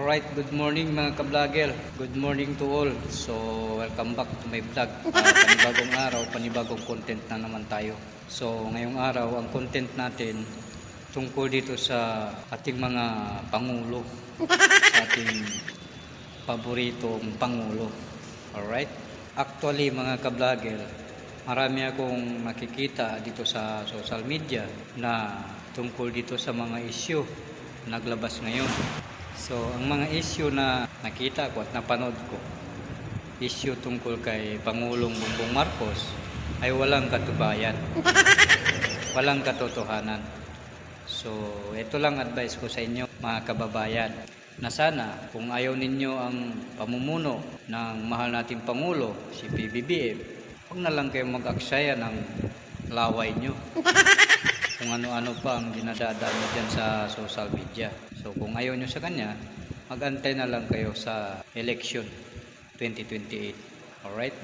Alright, good morning mga ka-vlogger. Good morning to all. So, welcome back to my vlog. Panibagong araw, panibagong content na naman tayo. So, ngayong araw, ang content natin tungkol dito sa ating mga pangulo. Sa ating paboritong pangulo. Alright? Actually, mga ka-vlogger, marami akong nakikita dito sa social media na tungkol dito sa mga issue naglabas ngayon. So, ang mga issue na nakita ko at napanood ko, issue tungkol kay Pangulong Bongbong Marcos ay walang katubayan, walang katotohanan. So, ito lang advice ko sa inyo mga kababayan, na sana kung ayaw ninyo ang pamumuno ng mahal nating Pangulo, si PBBM, huwag na lang kayong mag-aksaya ng laway nyo. Kung ano-ano pa ang dinadadaan nyo dyan sa social media. So kung ayaw nyo sa kanya, mag-antay na lang kayo sa election 2028. Alright?